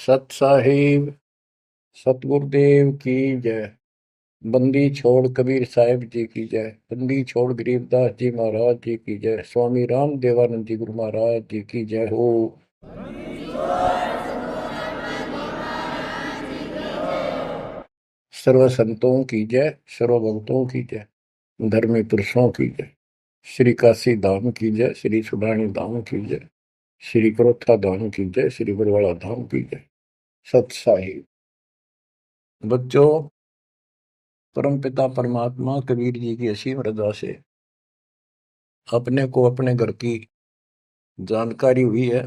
सत साहिब सतगुरुदेव की जय। बंदी छोड़ कबीर साहिब जी की जय। बंदी छोड़ गरीबदास जी महाराज जी की जय। स्वामी राम देवानंद जी गुरु महाराज जी की जय हो। सर्व संतों की जय, सर्व भक्तों की जय, धर्मी पुरुषों की जय। श्री काशी धाम की जय, श्री सुडानी धाम की जय, श्री क्रोथा धाम की जय, श्री बरवाड़ा धाम की जय। सत साहिब बच्चों, परमपिता परमात्मा कबीर जी की असीम रजा से अपने को अपने घर की जानकारी हुई है।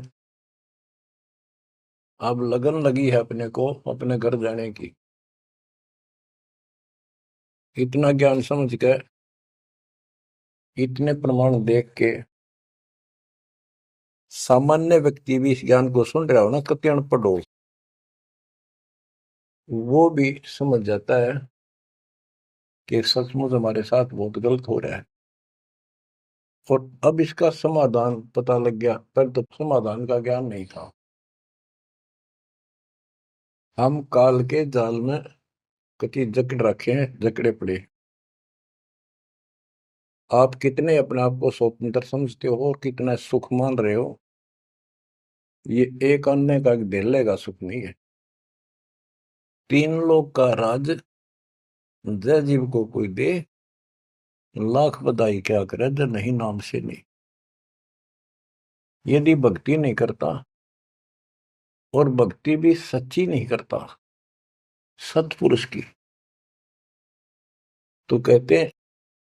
अब लगन लगी है अपने को अपने घर जाने की। इतना ज्ञान समझ के, इतने प्रमाण देख के सामान्य व्यक्ति भी इस ज्ञान को सुन रहा हो ना, कति अनपढ़ हो, वो भी समझ जाता है कि सचमुच हमारे साथ बहुत गलत हो रहा है। और अब इसका समाधान पता लग गया, पर तो समाधान का ज्ञान नहीं था। हम काल के जाल में कति जकड़ रखे हैं, जकड़े पड़े। आप कितने अपने आप को स्वतंत्र समझते हो और कितना सुख मान रहे हो, ये एक अन्य का धेले का सुख नहीं है। तीन लोग का राज जय जीव को कोई दे, लाख बधाई क्या करे जय नहीं नाम से नहीं। यदि भक्ति नहीं करता, और भक्ति भी सच्ची नहीं करता सत्पुरुष की, तो कहते हैं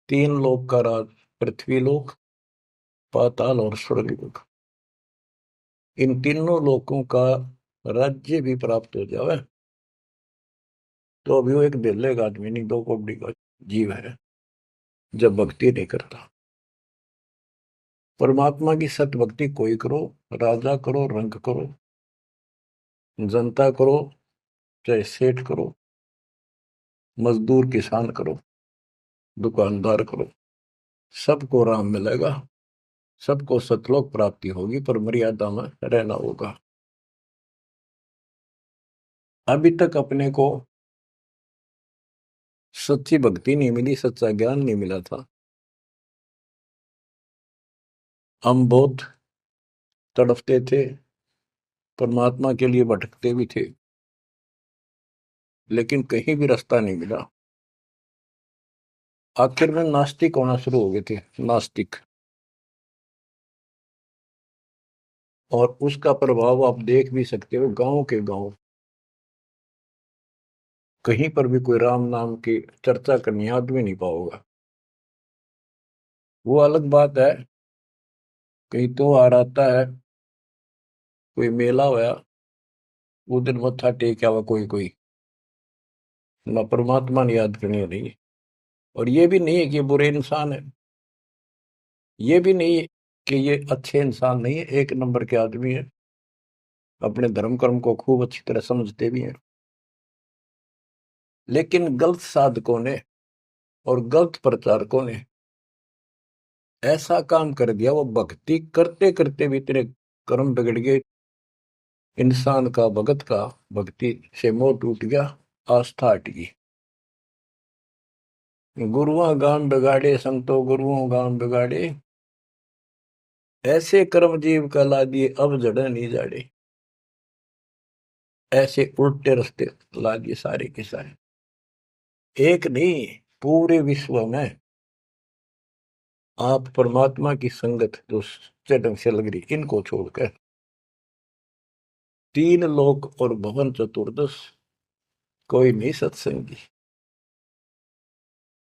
तीन लोक का राज, पृथ्वी लोक, पाताल और स्वर्ग लोक, इन तीनों लोकों का राज्य भी प्राप्त हो जाए तो अभी वो एक दिल्ले का आदमी नहीं, दो कौड़ी का जीव है जब भक्ति नहीं करता। परमात्मा की सत भक्ति कोई करो, राजा करो, रंग करो, जनता करो, चाहे सेठ करो, मजदूर किसान करो, दुकानदार करो, सबको राम मिलेगा, सबको सतलोक प्राप्ति होगी, पर मर्यादा में रहना होगा। अभी तक अपने को सच्ची भक्ति नहीं मिली, सच्चा ज्ञान नहीं मिला था। हम बहुत तड़पते थे, परमात्मा के लिए भटकते भी थे, लेकिन कहीं भी रास्ता नहीं मिला। आखिर में नास्तिक होना शुरू हो गए थे, नास्तिक। और उसका प्रभाव आप देख भी सकते हो, गांव के गांव कहीं पर भी कोई राम नाम की चर्चा करनी आदमी नहीं पाओगा। वो अलग बात है, कहीं तो आ आता है, कोई मेला होया, वो दिन मत्था टेक आवा कोई कोई, ना परमात्मा ने याद करनी नहीं। और ये भी नहीं है कि ये बुरे इंसान है, ये भी नहीं है कि ये अच्छे इंसान नहीं है, एक नंबर के आदमी है, अपने धर्म कर्म को खूब अच्छी तरह समझते भी हैं। लेकिन गलत साधकों ने और गलत प्रचारकों ने ऐसा काम कर दिया, वो भक्ति करते करते भी तेरे कर्म बिगड़ गए। इंसान का भगत का भक्ति से मोह टूट गया, आस्था हट गई। गुरुओं गान बिगाड़े, संतो गुरुओं गान बिगाड़े, ऐसे कर्म जीव का ला दिए अब जड़े नहीं जाड़े। ऐसे उल्टे रास्ते ला दिए सारे के सारे। एक नहीं, पूरे विश्व में आप परमात्मा की संगत जो सच्चे ढंग से लग रही, इनको छोड़कर तीन लोक और भवन चतुर्दश कोई नहीं सत्संगी।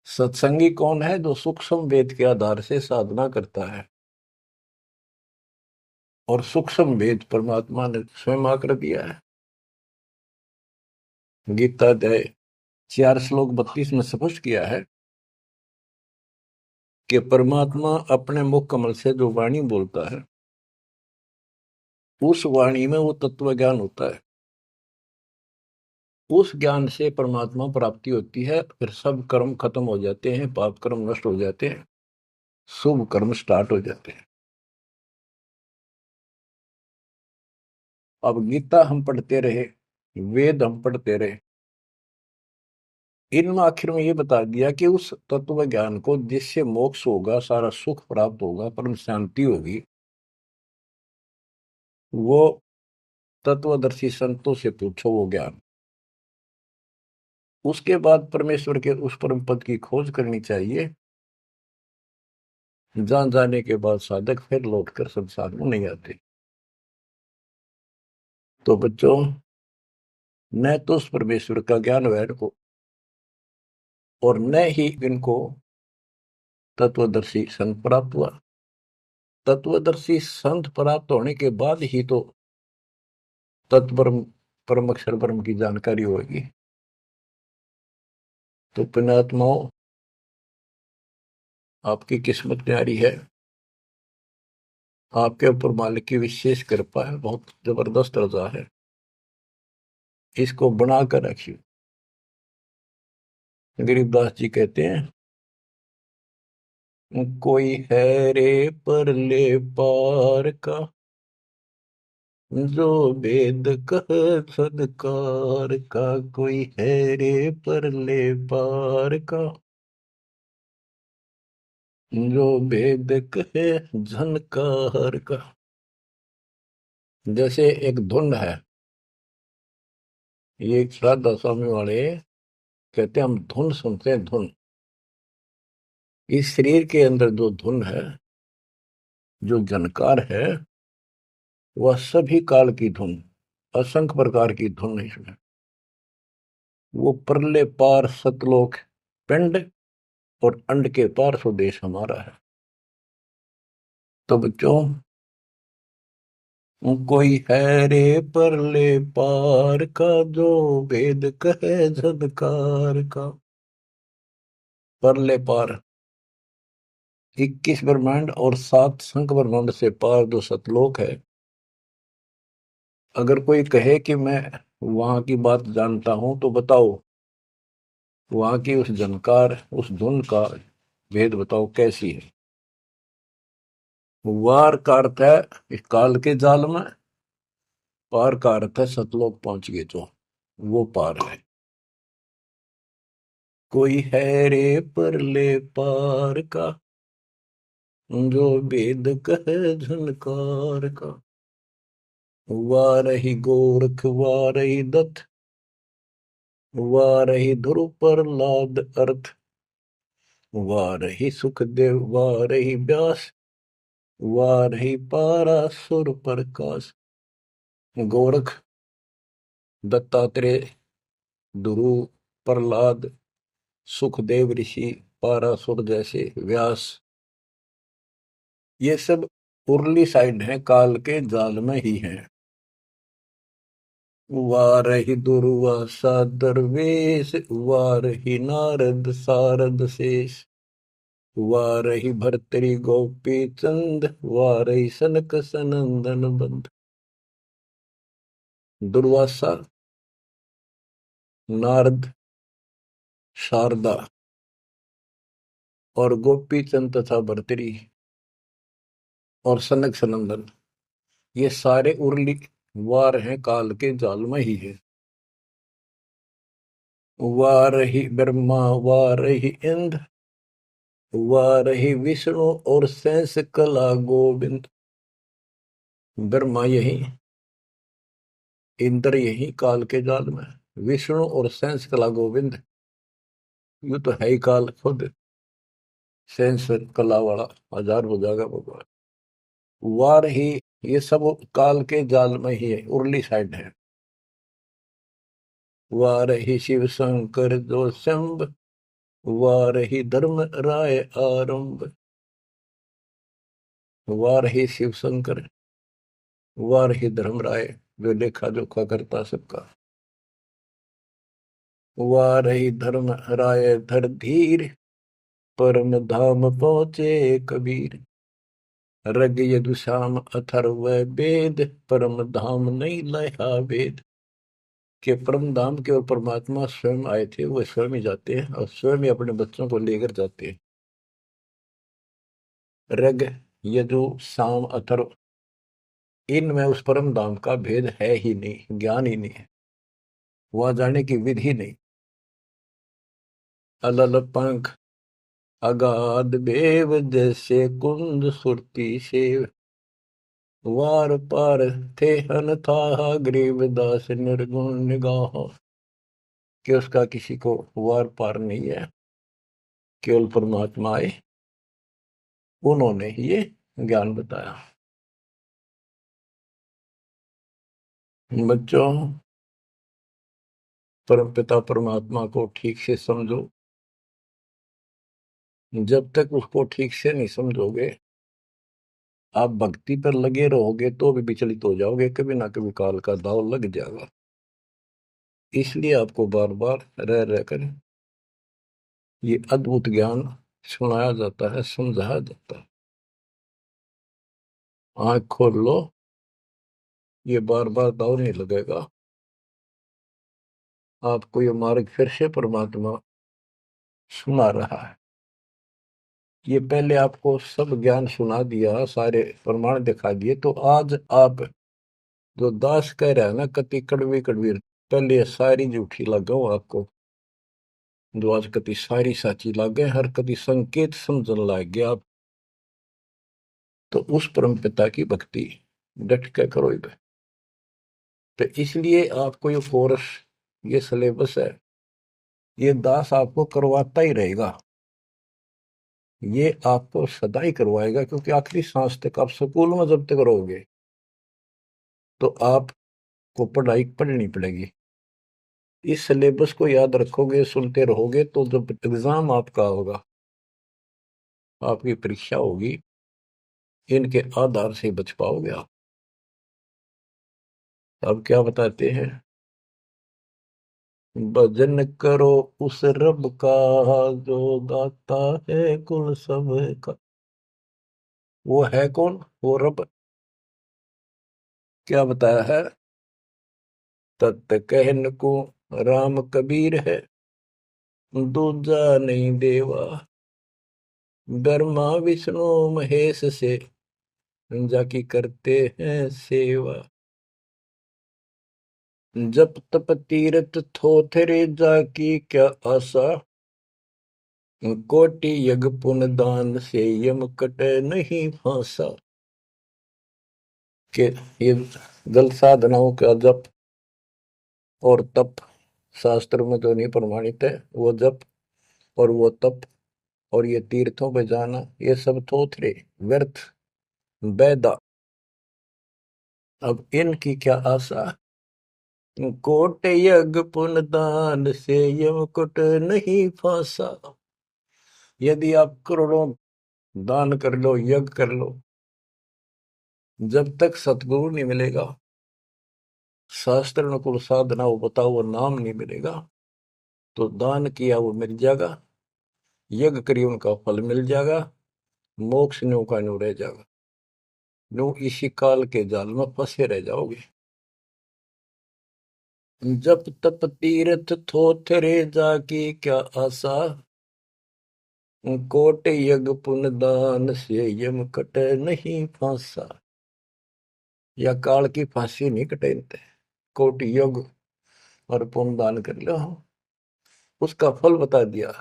सत्संगी कौन है? जो सूक्ष्म वेद के आधार से साधना करता है। और सूक्ष्म वेद परमात्मा ने स्वयं आकर दिया है। गीता अध्याय 4 श्लोक 32 में स्पष्ट किया है कि परमात्मा अपने मुख कमल से जो वाणी बोलता है, उस वाणी में वो तत्व ज्ञान होता है। उस ज्ञान से परमात्मा प्राप्ति होती है, फिर सब कर्म खत्म हो जाते हैं, पाप कर्म नष्ट हो जाते हैं, शुभ कर्म स्टार्ट हो जाते हैं। अब गीता हम पढ़ते रहे, वेद हम पढ़ते रहे, इनमें आखिर में ये बता दिया कि उस तत्व ज्ञान को जिससे मोक्ष होगा, सारा सुख प्राप्त होगा, परम शांति होगी, वो तत्वदर्शी संतों से पूछो वो ज्ञान। उसके बाद परमेश्वर के उस परम पद की खोज करनी चाहिए, जान जाने के बाद साधक फिर लौटकर संसार में नहीं आते। तो बच्चों, न तो उस परमेश्वर का ज्ञान वैर को, और न ही इनको तत्वदर्शी संत प्राप्त हुआ। तत्वदर्शी संत प्राप्त होने के बाद ही तो तत्परम परम अक्षर ब्रह्म की जानकारी होगी। तो पुण्यात्माओं, आपकी किस्मत न्यारी है, आपके ऊपर मालिक की विशेष कृपा है, बहुत जबरदस्त रजा है, इसको बनाकर रखिए। गरीबदास जी कहते हैं, कोई है रे परले पार का, जो वेद कह सदकार का, कोई है रे परले पार का, जो वेद कहे झनकार का। जैसे एक धुन है, ये एक श्राद्धा स्वामी वाले कहते हैं, हम धुन सुनते हैं, धुन। इस शरीर के अंदर जो धुन है, जो झनकार है, वह सभी काल की धुन, असंख्य प्रकार की धुन है इसमें। वो परले पार सतलोक, पिंड और अंड के पार स्वदेश हमारा है। तो बच्चों, कोई है रे परले पार का, जो वेद कहे झनकार का। परले पार 21 ब्रह्मांड और 7 संख ब्रह्मांड से पार जो सतलोक है, अगर कोई कहे कि मैं वहां की बात जानता हूं, तो बताओ वहां की उस झनकार, उस धुन का भेद बताओ कैसी है। वार का अर्थ है इस काल के जाल में, पार का अर्थ है सतलोक पहुंच गए जो, वो पार है। कोई है रे परले पार का, जो वेद कहे झनकार का। वारही गोरख वारही दत्त, वारही ध्रुव प्रहलाद अर्थ, वारही सुखदेव वारही व्यास, वारही पारासुर प्रकाश। गोरख, दत्तात्रेय, ध्रुव, प्रहलाद, सुखदेव ऋषि, पारासुर जैसे, व्यास, ये सब उर्ली साइड है, काल के जाल में ही है। वारही दुर्वासा दरवेश, वारही नारद सारद शेष, वारही भर्तरी गोपी चंद, वारही सनक सनंदन बंद। दुर्वासा, नारद, शारदा और गोपी चंद तथा भर्तरी और सनक सनंदन, ये सारे उर्ली वार हैं, काल के जाल में ही है। वारही ब्रह्मा वारही इंद्र, वारही विष्णु और शेष कला गोविंद। ब्रह्मा यही, इंद्र यही काल के जाल में, विष्णु और शेष कला गोविंद, यू तो है ही काल खुद, शेष कला वाला हजार हो जाएगा भगवान। वार ही, ये सब काल के जाल में ही है, उर्ली साइड है। वार ही शिव शंकर जो शंभ, वार ही धर्म राय आरंभ। वार ही शिव शंकर, वार ही धर्म राय, जो लेखा जोखा करता सबका। वार ही धर्म राय धर धीर, परम धाम पहुंचे कबीर। रग यदुश्याम अथर्व वेद, परम धाम नहीं लया वेद। के परम धाम के और परमात्मा स्वयं आए थे, वो स्वयं ही जाते हैं और स्वयं ही अपने बच्चों को लेकर जाते हैं। रग, यजु, साम, अथर्व, इनमें उस परम धाम का भेद है ही नहीं, ज्ञान ही नहीं है, वहां जाने की विधि नहीं। अलल पंख अगाध बेव जैसे कुंद सुरती से, वार पार थे हन था गरीबदास निर्गुण निगाह। कि उसका किसी को वार पार नहीं है, केवल परमात्मा आए, उन्होंने ही ये ज्ञान बताया। बच्चों, परमपिता परमात्मा को ठीक से समझो। जब तक उसको ठीक से नहीं समझोगे, आप भक्ति पर लगे रहोगे तो भी विचलित हो जाओगे, कभी ना कभी काल का दाव लग जाएगा। इसलिए आपको बार बार रह रहकर ये अद्भुत ज्ञान सुनाया जाता है, समझाया जाता है। आंख खोल लो, ये बार बार दाव नहीं लगेगा। आपको ये मार्ग फिर से परमात्मा सुना रहा है। ये पहले आपको सब ज्ञान सुना दिया, सारे प्रमाण दिखा दिए, तो आज आप जो दास कह रहा है ना, कति कड़वी कड़वी, पहले ये सारी झूठी लगाओ आपको, जो आज कति सारी साची लागे, हर कति संकेत समझन लग गया आप। तो उस परम पिता की भक्ति डट के करो इधर। तो इसलिए आपको ये कोर्स, ये सिलेबस है, ये दास आपको करवाता ही रहेगा, ये आपको सदा ही करवाएगा, क्योंकि आखिरी सांस तक आप स्कूल में जब तक रहोगे तो आपको पढ़ाई पढ़नी पड़ेगी। इस सिलेबस को याद रखोगे, सुनते रहोगे, तो जब एग्जाम आपका होगा, आपकी परीक्षा होगी, इनके आधार से बच पाओगे आप। अब क्या बताते हैं, भजन करो उस रब का जो दाता है कुल सब का। वो है कौन? वो रब। क्या बताया है? तत् कहन को राम कबीर है, दूजा नहीं देवा, ब्रह्मा विष्णु महेश से जाकी करते हैं सेवा। जप तप तीरथ थोथरे जाकी क्या आशा, कोटि यज्ञ पुण्य दान से यम कटे नहीं फांसा। के ये जल साधनाओं का जप और तप शास्त्र में तो नहीं प्रमाणित है। वो जप और वो तप और ये तीर्थों पे जाना, ये सब थोथरे व्यर्थ बेदा। अब इनकी क्या आशा? कोट यज्ञ पुण्य दान से यम कुट नहीं फांसा। यदि आप करोड़ों दान कर लो, यज्ञ कर लो, जब तक सतगुरु नहीं मिलेगा, शास्त्र अनुकूल साधना वो बताओ वो नाम नहीं मिलेगा, तो दान किया वो मिल जाएगा, यज्ञ करिए उनका फल मिल जाएगा, मोक्ष न्यू का न्यू रह जाएगा, न्यू इसी काल के जाल में फंसे रह जाओगे। जब तप तीर्थ थोथरे जाकी क्या आशा, कोट यज्ञ पुण्य दान से यम कटे नहीं फांसा। या काल की फांसी नहीं कटेनते, कोटि यज्ञ और पुण्य दान कर लो, उसका फल बता दिया।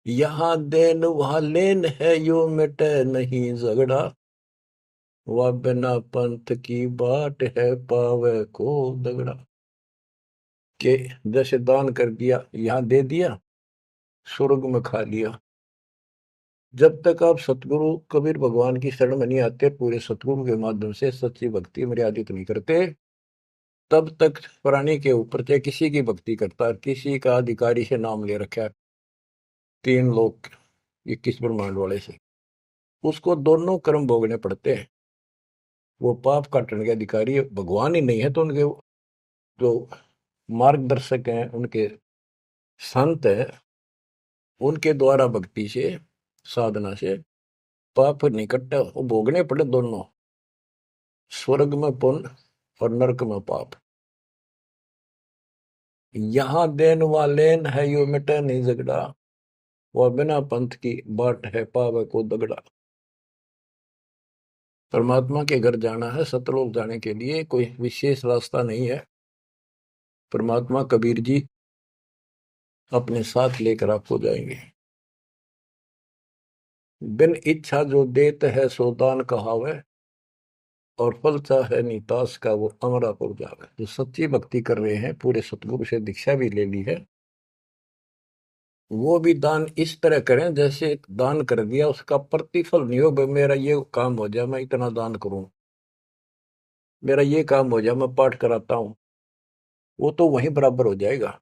यहाँ देन वहां लेन है, यो मिटे नहीं झगड़ा, वह बिना पंथ की बाट है पावे को दगड़ा। के जैसे दान कर दिया, यहाँ दे दिया, स्वर्ग में खा लिया। जब तक आप सतगुरु कबीर भगवान की शरण में नहीं आते, पूरे सतगुरु के माध्यम से सच्ची भक्ति मर्यादित नहीं करते, तब तक प्राणी के ऊपर चाहे किसी की भक्ति करता है, किसी का अधिकारी से नाम ले रखा है, 3 लोग 21 ब्रह्मांड वाले से, उसको दोनों कर्म भोगने पड़ते हैं। वो पाप काटने के अधिकारी भगवान ही नहीं है, तो उनके जो मार्गदर्शक हैं, उनके संत है, उनके द्वारा भक्ति से, साधना से पाप नहीं कटता, वो भोगने पड़े दोनों, स्वर्ग में पुण्य और नरक में पाप। यहाँ देन वालेन है, यो मिटे नहीं झगड़ा, वह बिना पंथ की बाट है पावे को दगड़ा। परमात्मा के घर जाना है, सतलोक जाने के लिए कोई विशेष रास्ता नहीं है। परमात्मा कबीर जी अपने साथ लेकर आपको जाएंगे। बिन इच्छा जो देत है सो दान कहावे, और फल चाहे नितास का वो अमरापुर जावे। जो सच्ची भक्ति कर रहे हैं, पूरे सतगुरु से दीक्षा भी ले ली है, वो भी दान इस तरह करें जैसे दान कर दिया उसका प्रतिफल नहीं हो। भाई मेरा ये काम हो जाए मैं इतना दान करूं, मेरा ये काम हो जाए मैं पाठ कराता हूं, वो तो वहीं बराबर हो जाएगा।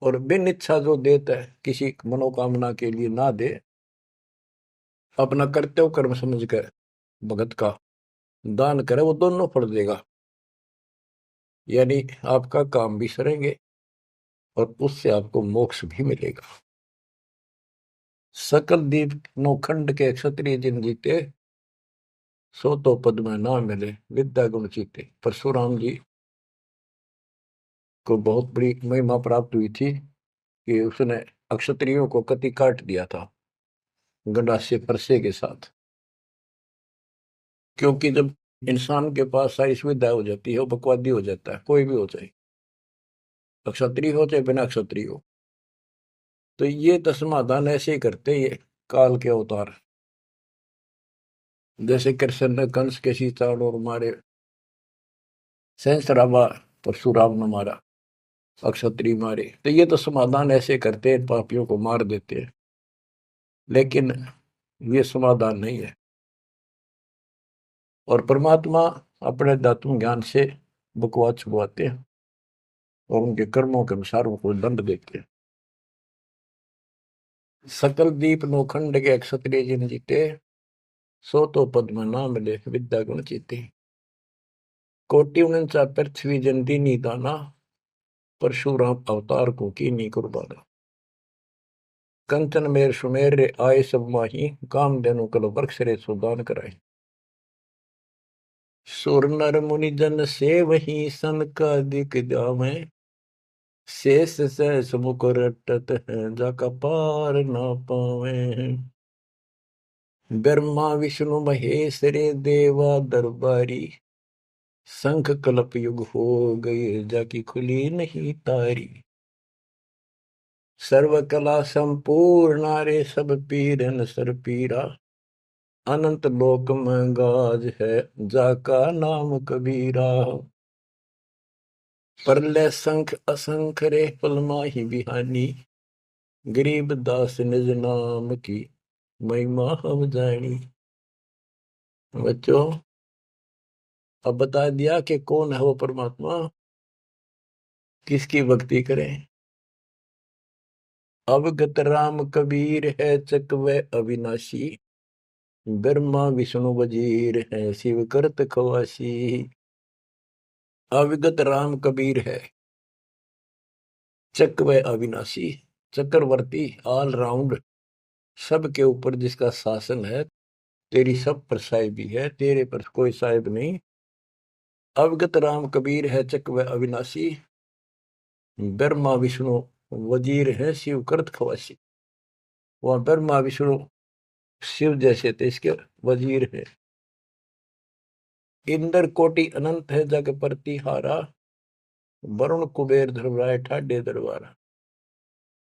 और बिन इच्छा जो देता है, किसी मनोकामना के लिए ना दे, अपना कर्तव्य कर्म समझ कर भगत का दान करे, वो दोनों फल देगा। यानी आपका काम भी सरेंगे और उससे आपको मोक्ष भी मिलेगा। सकल दीप नौखंड के क्षत्रिय जिन जीते, सो तो पद में ना मिले विद्या गुण जीते। परशुराम जी को बहुत बड़ी महिमा प्राप्त हुई थी कि उसने अक्षत्रियों को कति काट दिया था गंडासे परसे के साथ। क्योंकि जब इंसान के पास सारी सुविधा हो जाती है, वो बकवादी हो जाता है, कोई भी हो जाए, क्षत्रिय हो चाहे बिना क्षत्रिय हो। तो ये तो समाधान ऐसे ही करते ये काल के अवतार। जैसे कृष्ण ने कंस के सीताड़ और मारे, सहस्रावा परशुराम ने मारा, अक्षत्रिय मारे, तो ये तो समाधान ऐसे करते हैं, पापियों को मार देते हैं। लेकिन ये समाधान नहीं है। और परमात्मा अपने दातुन ज्ञान से बकवाद छुपवाते हैं और उनके कर्मों के अनुसार उनको दंड देते हैं। सकल दीप नौखंड के क्षत्रिय जिन जीते, सो तो पद में ना मिले विद्या गुण जीते। कोटि उनचा पृथ्वी जंती नी दाना, परशुराम अवतार को की नी कुर्बाना। कंचन मेर सुमेर रे आए सब माही, काम देनु कल वृक्ष रे सुदान कराए। सुर नर मुनि जन से वही सन का दिख जावे, शेष सहस मुख रटत है जाका पार ना पावे। ब्रह्मा विष्णु महेश रे देवा दरबारी, शंख कलप युग हो गए जाकी खुली नहीं तारी। सर्व कला संपूर्ण रे सब पीरन सर पीरा, अनंत लोक में गाज है जाका नाम कबीरा। परले संख असंख रे पल माही बिहानी, गरीब दास निज नाम की महिमा हम जानी। बच्चों, अब बता दिया कि कौन है वो परमात्मा, किसकी भक्ति करें। अवगत राम कबीर है चकवे अविनाशी, ब्रह्मा विष्णु वजीर है शिव करत खवासी। अविगत राम कबीर है, चकवे अविनाशी, चक्रवर्ती, ऑल राउंड, सबके ऊपर जिसका शासन है, तेरी सब पर साहिबी है, तेरे पर कोई साहिब नहीं। अवगत राम कबीर है चकवे अविनाशी, ब्रह्मा विष्णु वजीर है शिव करत खवासी। वह ब्रह्मा विष्णु शिव जैसे थे, इसके वजीर है। इंद्र कोटि अनंत है जग प्रतिहारा, वरुण कुबेर धर्मराय ठाडे दरबारा।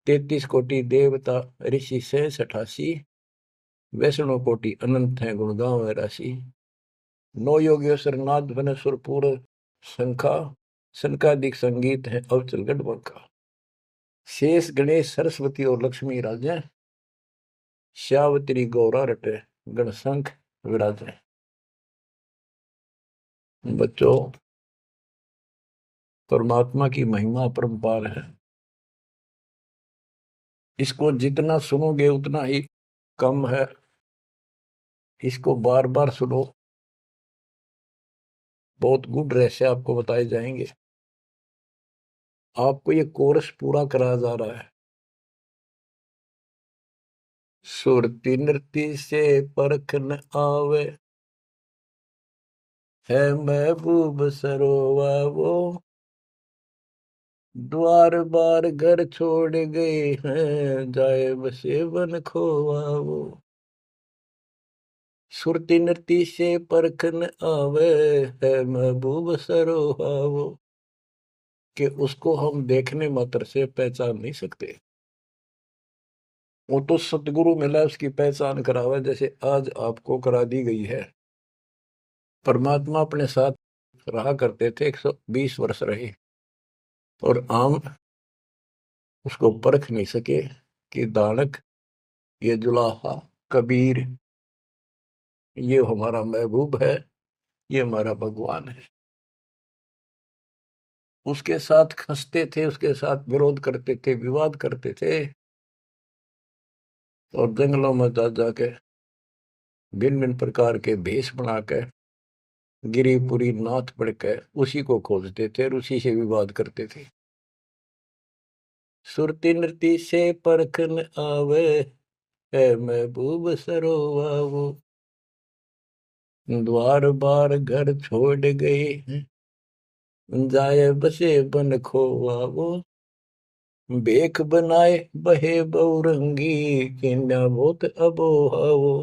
33 कोटि देवता ऋषि से 88, वैष्णव कोटि अनंत है गुण गाँव राशि। नौ योगेश्वर नाद बन सुरपुर शंखा, शंकादिक संगीत है अवचल गढ़बंका। शेष गणेश सरस्वती और लक्ष्मी राजे, श्यावत्री गौरा रटे गणशंख विराजे। बच्चों, परमात्मा की महिमा अपरंपार है। इसको जितना सुनोगे उतना ही कम है। इसको बार बार सुनो, बहुत गुड रहस्य आपको बताए जाएंगे। आपको ये कोर्स पूरा कराया जा रहा है। सुरती नृत्य से परख न आवे, है महबूब सरोवा वो, द्वार बार घर छोड़ गए हैं, जाए बसे बन खोवा वो। सुरती नृत्य से परखन आवे है महबूब सरोहावो, कि उसको हम देखने मात्र से पहचान नहीं सकते। वो तो सतगुरु मिला उसकी पहचान करावे, जैसे आज आपको करा दी गई है। परमात्मा अपने साथ रहा करते थे, 120 वर्ष रहे, और आम उसको परख नहीं सके कि दानक, ये जुलाहा, कबीर, ये हमारा महबूब है, ये हमारा भगवान है। उसके साथ खसते थे, उसके साथ विरोध करते थे, विवाद करते थे, और जंगलों में जा जाके भिन्न भिन्न प्रकार के भेष बनाकर गिरिपुरी नाथ पढ़कर उसी को खोजते थे और उसी से विवाद करते थे। सुरती नृत्य से परखन आवे है महबूब सरोवावो, द्वार बार घर छोड़ गए जाए बसे बन खोवावो, बेख बनाए बहे बहुरंगी किन्या बहुत अबोहावो,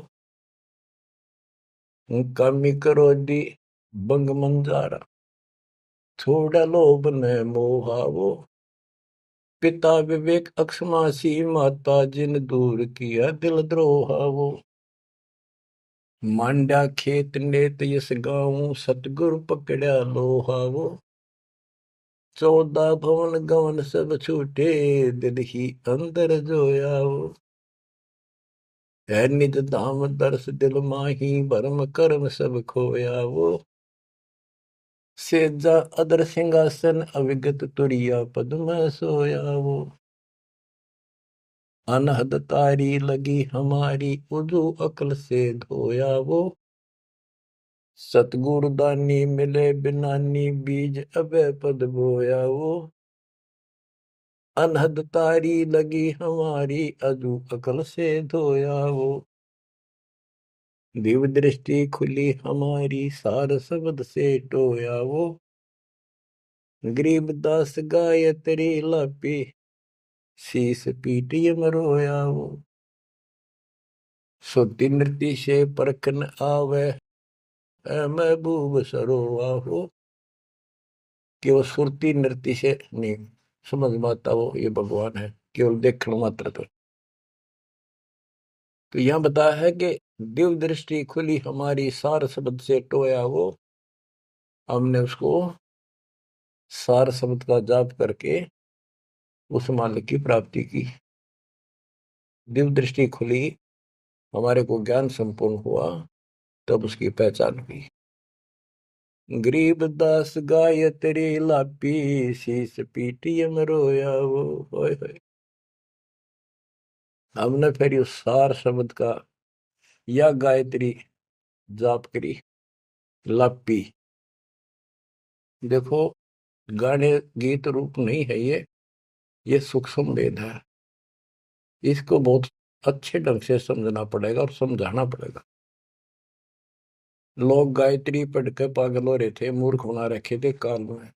कामी करो दी बंग मंजारा थोड़ा लोभ न मोहावो, पिता विवेक अक्षमासी माता जिन दूर किया दिल द्रोहावो, मांडा खेत नेत यस गाऊं सतगुरु पकड़ा लोहावो, 14 भवन गवन सब छूटे दिल ही अंदर जोयावो, है निज धाम दर्श दिल माही भरम कर्म सब खोयावो, सेजा अदर सिंहासन अविगत तुरिया पद में सोयावो, अनहद तारी लगी हमारी उजू अकल से धोयावो, सतगुरु दानी मिले बिनानी बीज अबे पद बोयावो, अनहद तारी लगी हमारी अजू अकल से धोयावो, दिव्य दृष्टि खुली हमारी सार शब्द से टोयावो, गरीबदास गायत्री लापी शीस पीटी मरोयावो, सुरती नृत्य से परखन आवे है महबूब सरोवाहो, कि वो सुरती नृत्य से नहीं समझ में आता वो ये भगवान है, केवल देखने मात्र। तो यहां बताया है कि दिव्य दृष्टि खुली हमारी सार शब्द से टोया वो, हमने उसको सार शब्द का जाप करके उस मालिक की प्राप्ति की। दिव्य दृष्टि खुली, हमारे को ज्ञान संपूर्ण हुआ, तब उसकी पहचान हुई। गरीब दास गायत्री लापी शीस पीटी रोया वो, होय होय। हमने फिर उस सार शब्द का या गायत्री जाप करी, लापी। देखो, गाने गीत रूप नहीं है ये सूक्ष्म वेद है, इसको बहुत अच्छे ढंग से समझना पड़ेगा और समझाना पड़ेगा। लोग गायत्री पढ़ के पागल हो रहे थे, मूर्ख बना रखे थे काल में।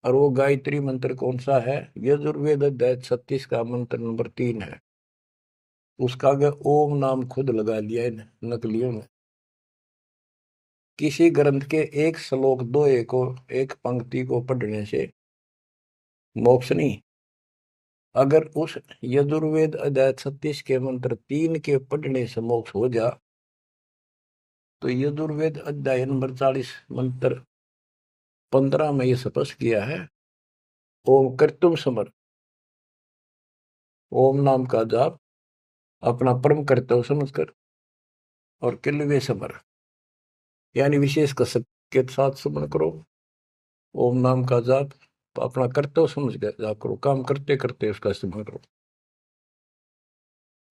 और वो गायत्री मंत्र कौन सा है? यजुर्वेद अध्याय 36 का मंत्र नंबर 3 है। उसका आगे ओम नाम खुद लगा लिया इन नकलियों ने। किसी ग्रंथ के एक श्लोक दो एक पंक्ति को पढ़ने से मोक्ष नहीं। अगर उस यजुर्वेद अध्याय 36 के मंत्र 3 के पढ़ने से मोक्ष हो जा, तो यजुर्वेद अध्याय नंबर 40 मंत्र 15 में ये स्पष्ट किया है, ओम कर्तुम समर, ओम नाम का जाप अपना परम कर्तव्य समझकर और किल्वे समर यानी विशेष कसक के साथ सुमन करो। ओम नाम का जाप अपना कर्तव्य समझ कर जाप करो, काम करते करते उसका इस्तेमाल करो।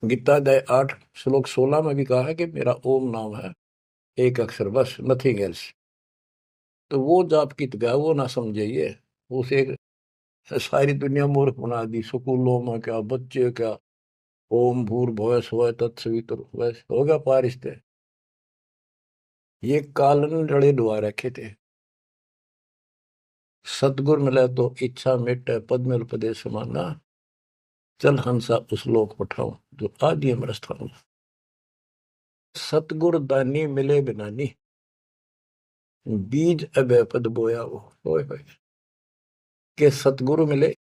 गीता अध्याय 8 श्लोक 16 में भी कहा है कि मेरा ओम नाम है, एक अक्षर बस, नथिंग एल्स। तो वो जाप की गया वो ना समझिए, उसे सारी दुनिया मूर्ख बना दी। स्कूलों में क्या, बच्चे क्या, ओम भूर्भुवः स्वः तत्सवितुर्वरेण्यं होगा पारिस्ते, ये कालन लड़े डुआ रखे थे। सतगुर मिले तो इच्छा मिटे पद में पदे समाना, चल हंसा उस लोक पठाऊं जो आदि अमर स्थान। सतगुर दानी मिले बिनानी, बीज अभय पद बोया वो। होय होय। के सतगुरु मिले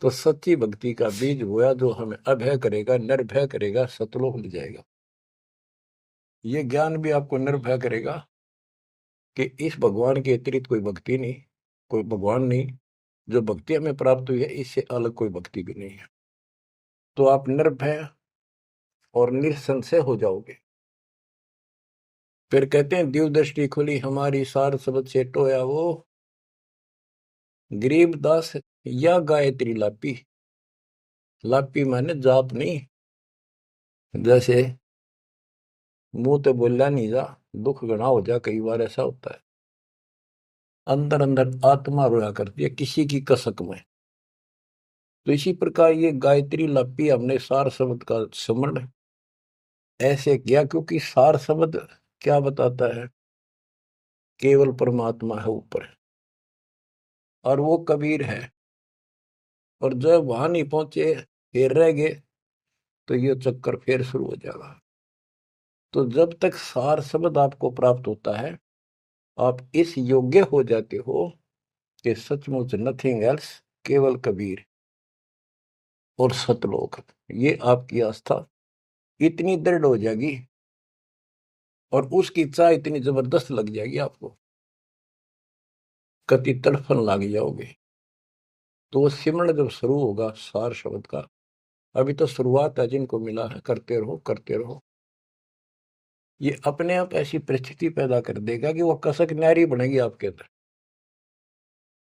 तो सच्ची भक्ति का बीज बोया, जो हमें अभय करेगा, निर्भय करेगा, सतलोक ले जाएगा। ये ज्ञान भी आपको निर्भय करेगा कि इस भगवान के अतिरिक्त कोई भक्ति नहीं, कोई भगवान नहीं। जो भक्ति हमें प्राप्त हुई है, इससे अलग कोई भक्ति भी नहीं है। तो आप निर्भय और निसंशय हो जाओगे। फिर कहते हैं दिव्य दृष्टि खुली हमारी, सार शब्द से टोया वो, गरीबदास या गायत्री लापी। लापी माने जाप नहीं, जैसे मुंह तो बोला नहीं जा, दुख गणा हो जा, कई बार ऐसा होता है। अंदर अंदर आत्मा रोया करती है किसी की कसक में। तो इसी प्रकार ये गायत्री लापी हमने सार शब्द का स्मरण ऐसे किया, क्योंकि सार शब्द क्या बताता है? केवल परमात्मा है ऊपर, और वो कबीर है। और जब वहां नहीं पहुंचे, फिर रह गए, तो ये चक्कर फिर शुरू हो जाएगा। तो जब तक सार शब्द आपको प्राप्त होता है, आप इस योग्य हो जाते हो कि सचमुच नथिंग एल्स, केवल कबीर और सतलोक। ये आपकी आस्था इतनी दृढ़ हो जाएगी और उसकी चाह इतनी जबरदस्त लग जाएगी आपको, कति तड़फन लग जाओगे। तो वो सिमरण जब शुरू होगा सार शब्द का, अभी तो शुरुआत है, जिनको मिला है करते रहो करते रहो। ये अपने आप ऐसी परिस्थिति पैदा कर देगा कि वो कसक न्यारी बनेगी आपके अंदर।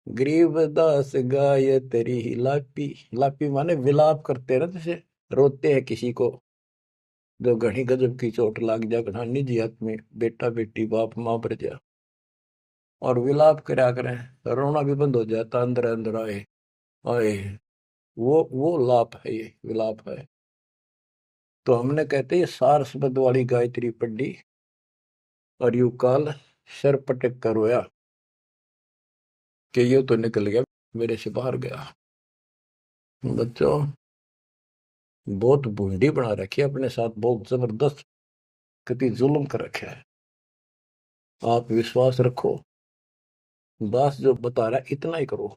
गरीबदास गाय तेरी लापी, लापी माने विलाप करते हैं ना, जैसे रोते हैं किसी को जो घनी गजब की चोट लाग जा, घना निजी आदमी, बेटा बेटी बाप माँ पर जा, और विलाप करा करें, रोना भी बंद हो जाता, अंदर अंदर आए आए। वो लाप है, ये विलाप है। तो हमने कहते हैं सार शब्द वाली गायत्री पढ़ी और यू काल सर पटक कर रोया कि ये तो निकल गया, मेरे से बाहर गया। बच्चों, बहुत बूंदी बना रखी है अपने साथ, बहुत जबरदस्त कति जुल्म कर रखा है। आप विश्वास रखो, दास जो बता रहा है इतना ही करो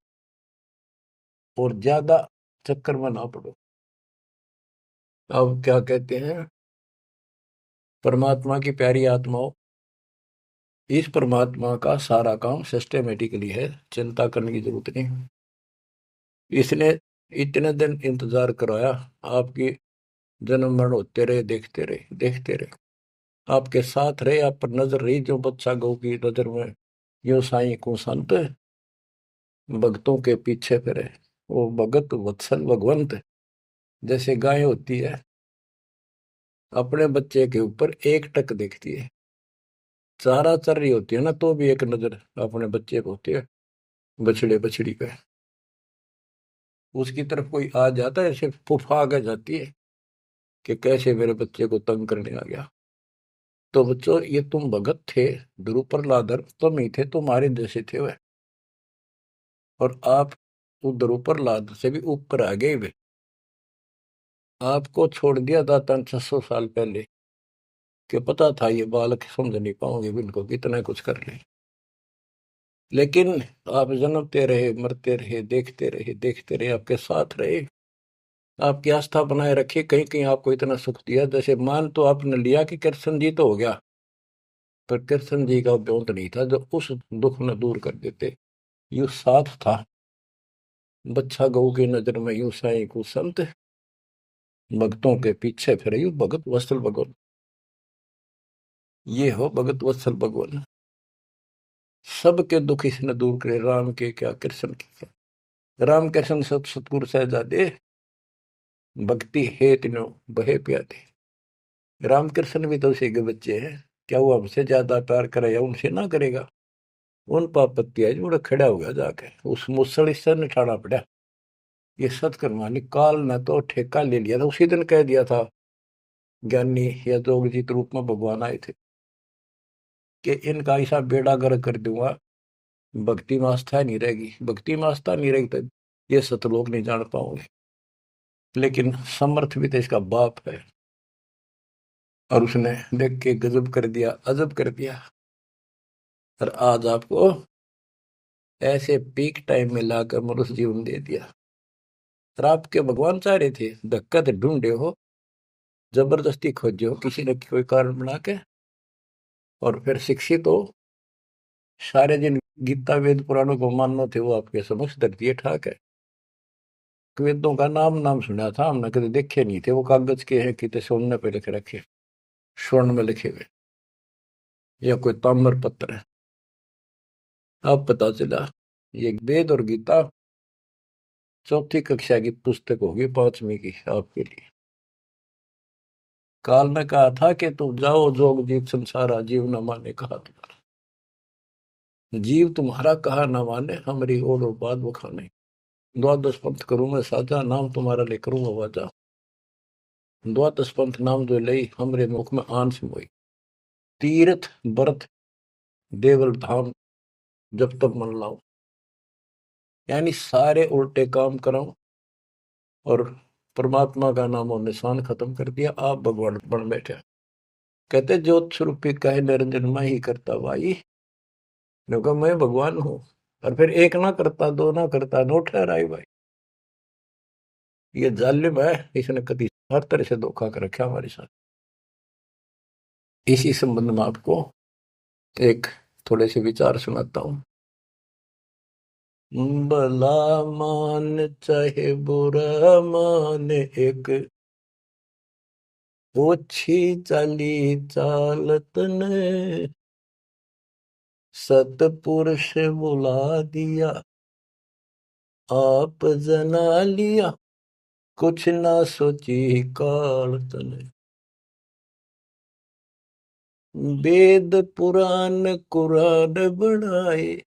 और ज्यादा चक्कर में ना पड़ो। अब क्या कहते हैं, परमात्मा की प्यारी आत्माओं, इस परमात्मा का सारा काम सिस्टमेटिकली है, चिंता करने की जरूरत नहीं। इसने इतने दिन इंतजार कराया, आपकी जन्म मरण होते रहे, देखते रहे देखते रहे, आपके साथ रहे, आप पर नजर रही, जो बच्चा गौ की नजर में यो साई को संत भक्तों के पीछे फिरे। वो भगत वत्सल भगवंत, जैसे गाय होती है अपने बच्चे के ऊपर एक टक देखती है, चारा चर रही होती है ना, तो भी एक नजर अपने बच्चे को होती है, बछड़े बछड़ी पे। उसकी तरफ कोई आ जाता है, ऐसे फुफा आगे जाती है कि कैसे मेरे बच्चे को तंग करने आ गया। तो बच्चों, ये तुम भगत थे, ध्रुव प्रहलादर तुम ही थे, तुम्हारे जैसे थे वह, और आप तो ध्रुव प्रहलाद से भी ऊपर आ गए वे। आपको छोड़ दिया दाता 600 साल पहले, कि पता था ये बालक समझ नहीं पाओगे, इनको कितना कुछ कर ले। लेकिन आप जन्मते रहे, मरते रहे, देखते रहे, आपके साथ रहे, आपकी आस्था बनाए रखी, कहीं कहीं आपको इतना सुख दिया। जैसे मान तो आपने लिया कि कृष्ण जी तो हो गया, पर कृष्ण जी का ब्योंत नहीं था जो उस दुख न दूर कर देते। यू साथ था, बच्चा गऊ की नजर में यू साई को संत, भक्तों के पीछे फिरे यू भगत वत्सल भगवान। ये हो भगत वत्सल भगवान, सबके दुख इसने दूर करे, राम के क्या कृष्ण के क्या। राम कृष्ण सतगुरु सहजादे, भक्ति है तीनों बहे प्यादे। रामकृष्ण भी तो उसी के बच्चे हैं, क्या वो हमसे ज्यादा प्यार करेगा? उनसे ना करेगा। उन पापत्ती है जो खड़ा हो गया जाके, उस मुसल से निठाना पड़ा। ये सतकर्मा काल ने तो ठेका ले लिया था, उसी दिन कह दिया था ज्ञानी या जोगजीत रूप में भगवान आए थे कि इनका ऐसा बेड़ा गर्क कर दूंगा, भक्ति में आस्था नहीं रहेगी, भक्ति में आस्था नहीं रहेगी तो ये सतलोक नहीं जान पाओगे। लेकिन समर्थ भी तो इसका बाप है, और उसने देख के गजब कर दिया, अजब कर दिया। और आज आपको ऐसे पीक टाइम में लाकर मनुष्य जीवन दे दिया। और आपके भगवान चाह रहे थे, धक्का तो ढूंढे हो, जबरदस्ती खोजे हो किसी न कोई कारण बना के, और फिर शिक्षित हो, सारे जिन गीता वेद पुराणों को मानना थे वो आपके समक्ष धर दिए ठाक है। वेदों का नाम नाम सुना था हमने, कभी देखे नहीं थे। वो कागज के हैं, कितने सोने पे लिख रखे, स्वर्ण में लिखे हुए, या कोई ताम्र पत्र है। अब पता चला ये वेद और गीता चौथी कक्षा की पुस्तक होगी, 5वीं की आपके लिए। काल ने कहा था कि तुम जाओ जोग जीत संसारा, जीव न माने कहा तुम्हारा। जीव तुम्हारा कहा न माने, हमारी ओर बात वो खाने। द्वादश पंथ करूं मैं साजा, नाम तुम्हारा ले करूं आवाजा। द्वादश पंथ नाम जो लई, हमरे मुख में आन से मोई। तीर्थ व्रत देवल धाम, जब तक मन लाओ। यानी सारे उल्टे काम कराओ और परमात्मा का नाम और निशान खत्म कर दिया, आप भगवान बन बैठे। कहते ज्योत स्वरूपी कहे निरंजन मैं ही करता भाई। क्योंकि मैं भगवान हूं। और फिर एक ना करता, दो ना करता, नो ठहराई भाई। ये जालिम है, इसने कभी हर तरह से धोखा कर रखा हमारे साथ। इसी संबंध में आपको एक थोड़े से विचार सुनाता हूं। भला मान चाहे बुरा मान, एक ओछी चाली चालत ने सतपुरुष बुला दिया, आप जना लिया, कुछ ना सोची काल तने। वेद पुराण कुरान बनाए,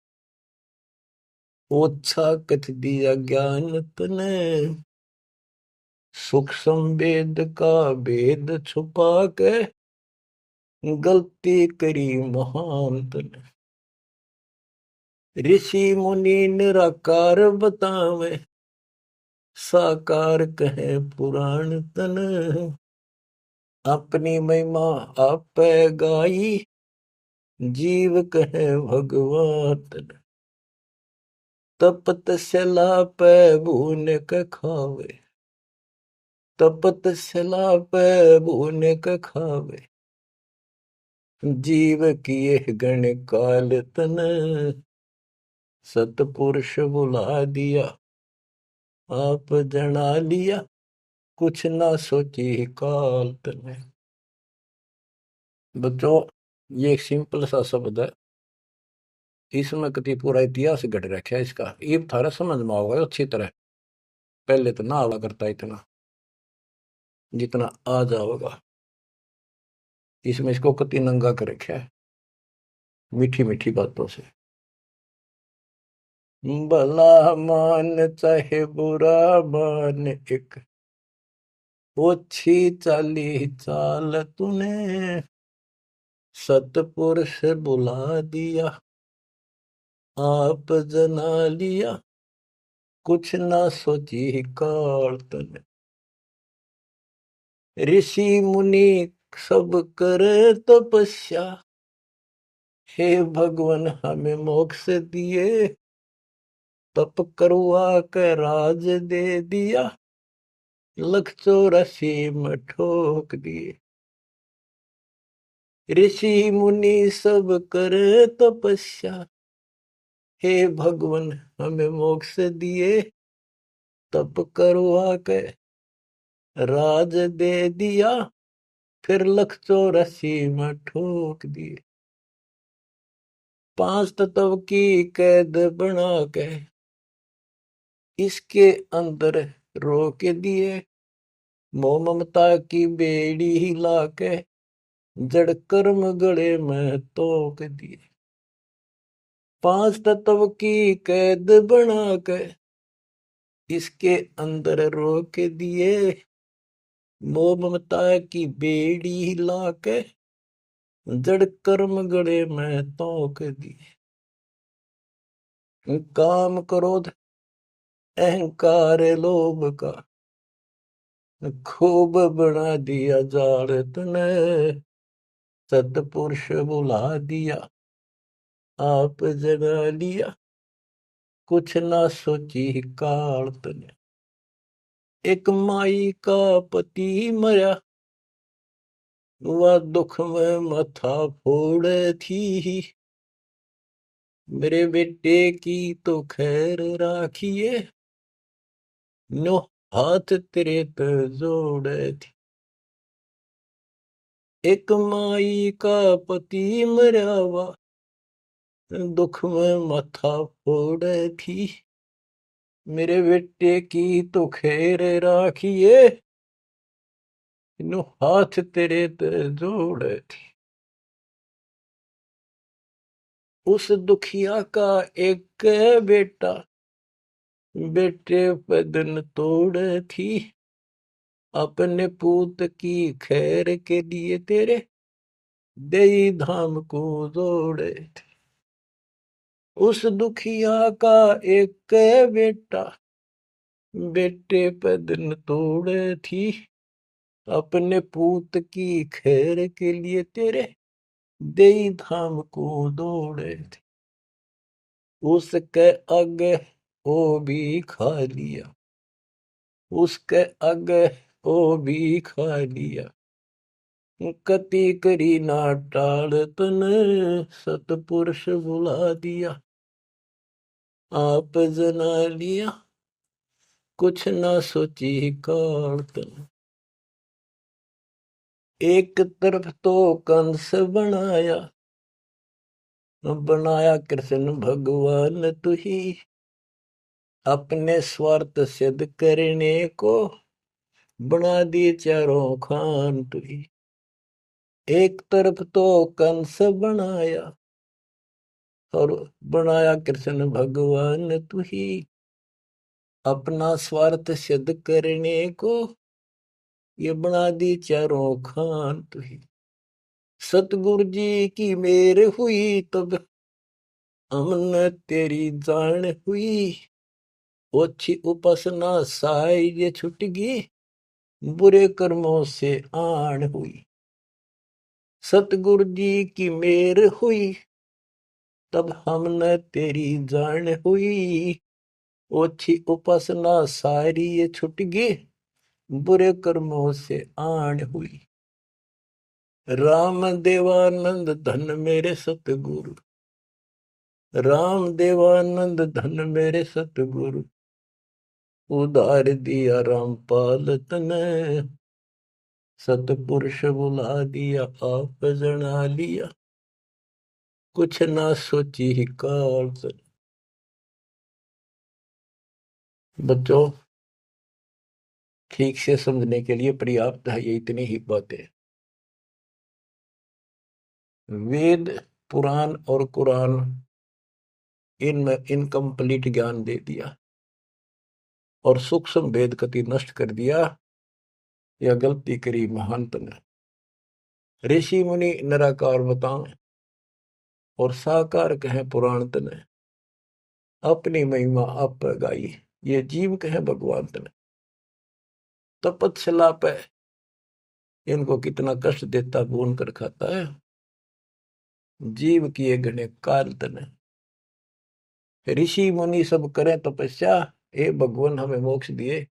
ओछा कथ दिया ज्ञान तने। सूक्ष्म वेद का भेद छुपा के, गलती करी महान तने। ऋषि मुनि निराकार बतावे, साकार कहे पुराण तन। अपनी महिमा आप गाई, जीव कहे भगवान तन। तपत सला पे भून के खावे, तपत सला पे भून के खावे। जीव किए गण काल तन, सतपुरुष बुला दिया, आप जना लिया, कुछ ना सोची काल तने। बच्चों, ये एक सिंपल सा शब्द है, इसमें कति पूरा इतिहास घट रखा है इसका। ये थारा समझ में आओगे अच्छी तरह। पहले तो ना आवा करता इतना, जितना आ जाओगा। इसमें इसको कति नंगा कर रखा है मीठी मीठी बातों से। भला मान चाहे बुरा मान, एक ओछी चाली चाल तूने। सतपुरुष बुला दिया, आप जना लिया, कुछ ना सोची काल तने। ऋषि मुनि सब करे तपस्या, हे भगवान हमें मोक्ष दिए। तप करवा के राज दे दिया, 184 में ठोक दिए। ऋषि मुनि सब करे तपस्या, हे भगवान हमें मोक्ष दिए। तप करवा के राज दे दिया, फिर 184 में ठोक दिए। 5 तत्व की कैद बना के इसके अंदर रोक दिए। मोह ममता की बेड़ी हिला के जड़ कर्म गले में तोक दिए। 5 तत्व की कैद बना के इसके अंदर रोक दिए। मोह ममता की बेड़ी हिला के जड़ कर्म गले में तोक दिए। काम क्रोध अहंकार लोभ का खूब बना दिया जाड़ तने, सतपुरुष बुला दिया, आप जगा लिया, कुछ ना सोची काल तने। एक माई का पति मरा, वह दुख में माथा फोड़े थी, मेरे बेटे की तो खैर राखिए, नो हाथ तेरे पे जोड़े थी। एक माई का पति मरा, वह दुख में माथा फोड़े थी, मेरे बेटे की तो खैर राखिए, नो हाथ तेरे पे जोड़े थी। उस दुखिया का एक बेटा, बेटे पे दिन तोड़े थी, अपने पूत की खैर के लिए तेरे देई धाम को जोड़े थे। उस दुखिया का एक बेटा, बेटे पे दिन तोड़े थी, अपने पूत की खैर के लिए तेरे देई धाम को दौड़े थे। उसके आगे वो भी खा लिया, उसके आगे वो भी खा लिया, कति करी ना टाल तने, सतपुरुष बुला दिया, आप जना लिया, कुछ ना सोची काल तने। एक तरफ तो कंस बनाया, बनाया कृष्ण भगवान तू ही, अपने स्वार्थ सिद्ध करने को बना दिए चारों खान तू ही। एक तरफ तो कंस बनाया, और बनाया कृष्ण भगवान तू ही, अपना स्वार्थ सिद्ध करने को ये बना दी चारों खान तू ही। सतगुरु जी की मेर हुई, तब हमने तेरी जान हुई, ओछी उपासना साई ये छुट गई, बुरे कर्मों से आन हुई। सतगुरु जी की मेर हुई, तब हमने तेरी जान हुई, ओछी उपासना सारी ये छुट गई, बुरे कर्मों से आन हुई। राम देवानंद धन मेरे सतगुरु, राम देवानंद धन मेरे सतगुरु, उधार दिया रामपाल तने, सतपुरुष बुला दिया, आप जना लिया, कुछ ना सोची ही काल तने। बच्चों, ठीक से समझने के लिए पर्याप्त है ये इतनी ही बातें। वेद, पुराण और कुरान, इनमें इनकम्प्लीट ज्ञान दे दिया और सूक्ष्म भेद कति नष्ट कर दिया। यह गलती करी महंत ने। ऋषि मुनि निराकार बताएं और साकार कहें पुराण तने, अपनी महिमा आप गाई, ये जीव कहें भगवान तने। तपस्या पे इनको कितना कष्ट देता, भून कर खाता है, जीव किए गणे काल तने। ऋषि मुनि सब करें तपस्या, हे भगवान हमें मोक्ष दिए,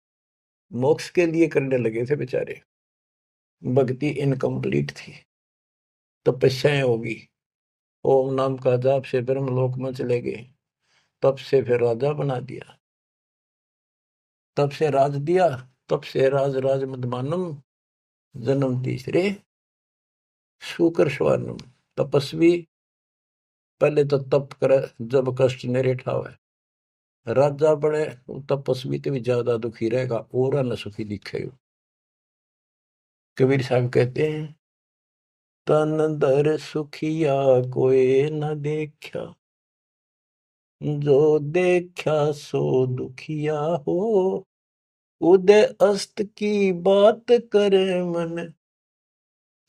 मोक्ष के लिए करने लगे थे बेचारे, भक्ति इनकम्प्लीट थी, तपस्याएं होगी, ओम नाम का जाप से ब्रह्मलोक में चले गए, तब से फिर राजा बना दिया, तब से राज दिया, तब से राज राज मदमानम, जन्म तीसरे शुकर स्वानम। तपस्वी पहले तो तप करे जब कष्ट निरे ठावे, राजा बड़े तपस्वी तो भी ज्यादा दुखी रहेगा और न सुखी दिखेगा। कबीर साहब कहते हैं, तन दर सुखिया कोई न देखा, जो देखा सो दुखिया हो, उदय अस्त की बात करे मन,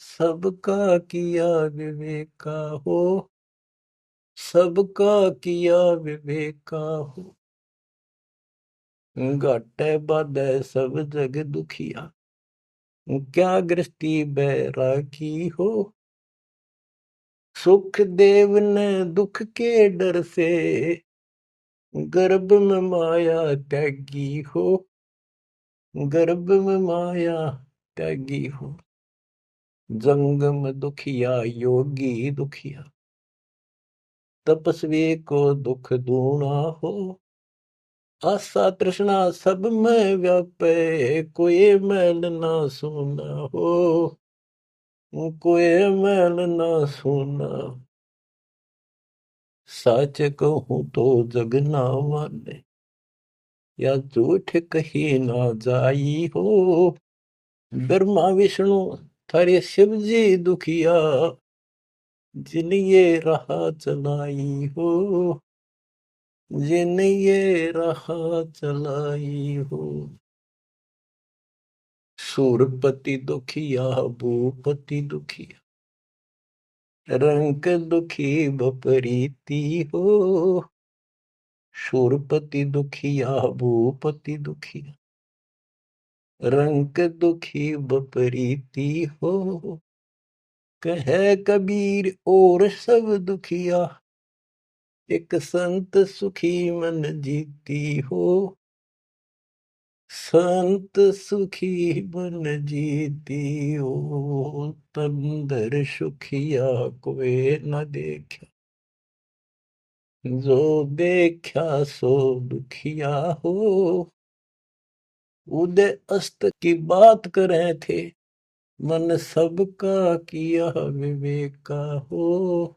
सबका किया विवेका हो, सबका किया विवेका हो। घाटे बाधे सब जग दुखिया, क्या गृहस्थी बैरागी हो, सुख देव ने दुख के डर से, गर्भ में माया त्यागी हो, गर्भ में माया त्यागी हो। जंगम दुखिया योगी दुखिया, तपस्वी को दुख दूना हो। आशा तृष्णा सब में व्यापे, कोई मैल ना सुना हो, कोई मैल ना सुना। सच कहूं तो जग ना माने, या झूठ कही ना जाई हो। ब्रह्मा विष्णु थारे शिव जी दुखिया, जिन ये राह चलाई हो, जिन ये राह चलाई हो। सूरपति दुखिया भूपति दुखिया, रंक दुखी बपरीती हो। सूरपति दुखिया भूपति दुखिया, रंक दुखी बपरीती हो। कहे कबीर और सब दुखिया, एक संत सुखी मन जीती हो। संत सुखी मन जीती हो, तंदर सुखिया कोई न देखा, जो देखा सो दुखिया हो। उदय अस्त की बात करे थे, मन सबका किया विवेका हो।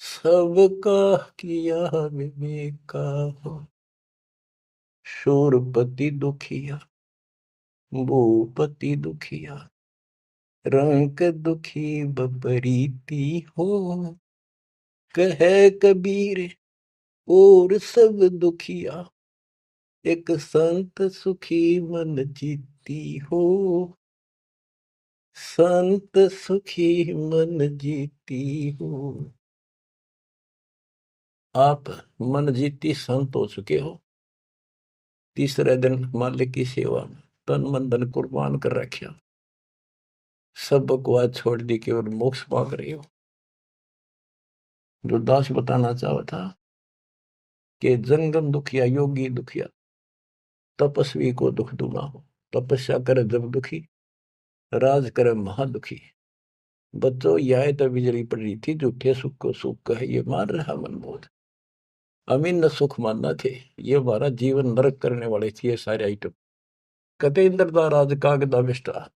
सबका किया विवेका हो। शूरपति दुखिया भूपति दुखिया, रंक दुखी बपरीती हो। कहे कबीर और सब दुखिया, एक संत सुखी मन जीती हो। संत सुखी मन जीती हो। आप मन जीती संत हो चुके हो। तीसरे दिन मालिक की सेवा में तन मन धन कुर्बान कर रखा, सब बकवास छोड़ दी, केवल मोक्ष मांग रही हो। जो दास बताना चाहा था कि जंगम दुखिया योगी दुखिया, तपस्वी को दुख दूना हो। तपस्या करे जब दुखी, राज करे महादुखी। बच्चों यह तो बिजली पड़ रही थी, झूठे सुख को सुख कहे ये मान रहा मनमोद। अमीन न सुख मानना थे, ये हमारा जीवन नरक करने वाले थे ये सारे आइटम। कते इंद्र का राज कागदा बिष्टा,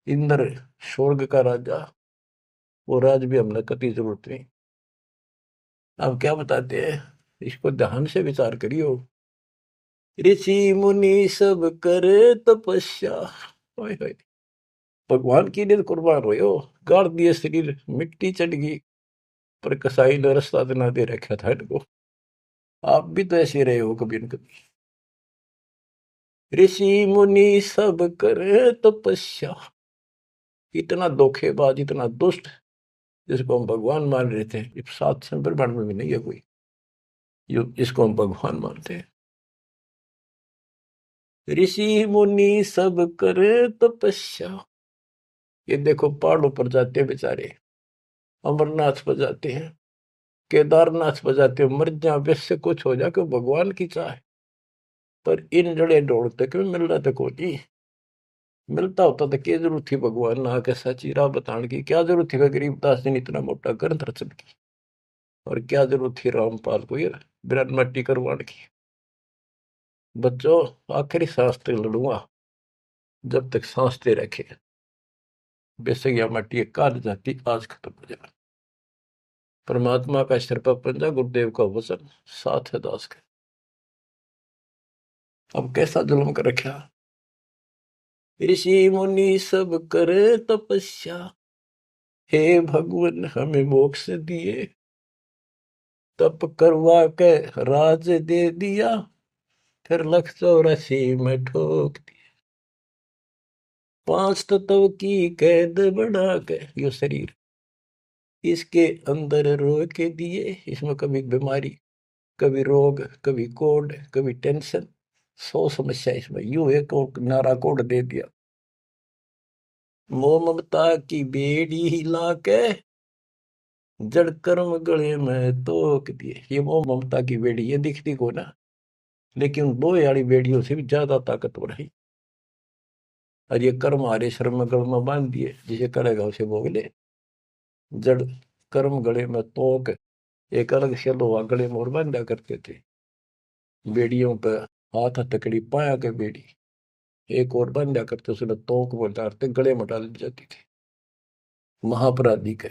इंद्र स्वर्ग का राजा, वो राज भी हमने कति जरूरत नहीं। अब क्या बताते हैं, इसको ध्यान से विचार करियो। ऋषि मुनि सब करे तपस्या, ओए होए, भगवान की लिए कुर्बान हो, गाड़ दिए शरीर, मिट्टी चढ़ गई, पर कसाई ने रास्ता ना दे रखा था इनको। आप भी तो ऐसे रहे हो कभी न कभी। ऋषि मुनि सब करे तपस्या, इतना धोखेबाज, इतना दुष्ट, जिसको हम भगवान मान रहे थे, इस सात संप्रमण में भी नहीं है कोई इसको हम भगवान मानते हैं। ऋषि मुनि सब करे तपस्या, ये देखो पहाड़ों पर जाते हैं बेचारे, अमरनाथ पर जाते हैं, केदारनाथ पर जाते हैं, मर जा वैसे कुछ हो जाए भगवान की चाह, पर इन जड़े ढोड़ते क्यों मिल रहा था कोई। मिलता होता तो क्या जरूरत थी भगवान ना के सच्ची राह बताने की, क्या जरूरत थी गरीबदास जी ने इतना मोटा ग्रंथ रचन की, और क्या जरूरत थी रामपाल को ये बिरन मट्टी करवाने की। बच्चों आखिरी सांस तक लड़ूंगा, जब तक सांस दे रखे, बेशक यह मट्टी काल जाती आज खत्म हो जाए। परमात्मा का सिर पर पंजा, गुरुदेव का वचन साथ है दास का। अब कैसा जुल्म कर रखा। ऋषि मुनि सब करे तपस्या, हे भगवान हमें मोक्ष दिए। तप करवा के राज दे दिया, फिर 184 में ठोक दिया। 5 तत्व की कैद बढ़ा के यो शरीर, इसके अंदर रोक के दिए। इसमें कभी बीमारी, कभी रोग, कभी कोढ़, कभी टेंशन, 100 समस्या इसमें। यूं एक और नारा कोड दे दिया, मोह ममता की बेड़ी हिला के जड़ कर्म गले में तोक दिए। ये मोह ममता की बेड़ी ये दिखती को ना, लेकिन दो यारी बेड़ियों से भी ज्यादा ताकतवर है। और ये कर्म हमारे श्रम गल में बांध दिए, जिसे करेगा उसे भोग ले। जड़ कर्म गले में तोक, एक अलग से लोहा गले में और बांधा करते थे। बेड़ियों पे हाथ हथकड़ी पाया के बेड़ी एक और बांधा करते, उसने तोक बोलते गले में डाल दी जाती थी। महापराधी के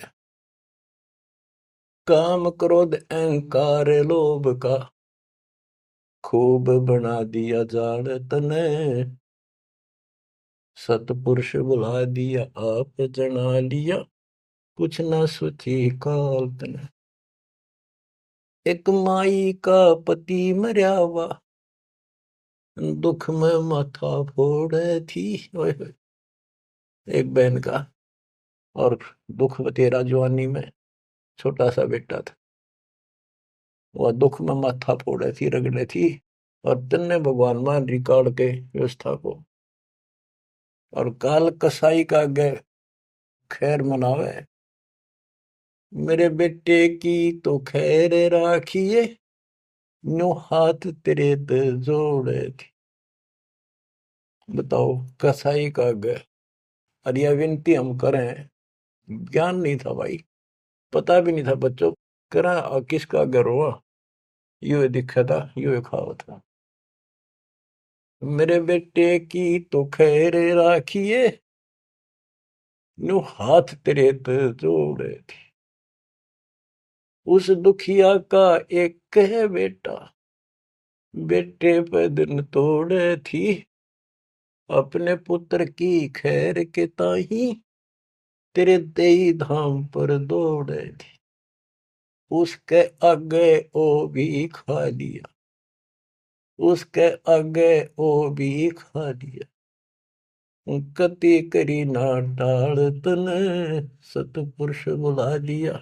काम क्रोध अहंकार लोभ का खूब बना दिया जाड़ तने, सतपुरुष बुला दिया आप जना लिया कुछ न सोची काल तने। एक माई का पति मरया हुआ दुख में माथा फोड़े थी। ओए होए। एक बहन का और दुख तेरा जवानी में छोटा सा बेटा था, वह दुख में माथा फोड़े थी, रगड़े थी। और तन्ने भगवान मान रिकॉर्ड के व्यवस्था को, और काल कसाई का आगे खैर मनावे। मेरे बेटे की तो खैर राखिए, नो हाथ तेरे ते जोड़े थी। बताओ, कसाई का आगे। और यह विनती हम करें, ज्ञान नहीं था भाई, पता भी नहीं था बच्चों, करा और किसका आगे रोआ। यू दिखा था, यू खावा था। मेरे बेटे की तो खैर राखिए, नो हाथ तेरे ते जोड़े थी। उस दुखिया का एक है बेटा, बेटे पे दिन तोड़े थी। अपने पुत्र की खैर के ताही तेरे देई धाम पर दौड़े थी। उसके आगे ओ भी खा लिया, उसके आगे ओ भी खा लिया। कति करी ना टाल तने, सतपुरुष बुला लिया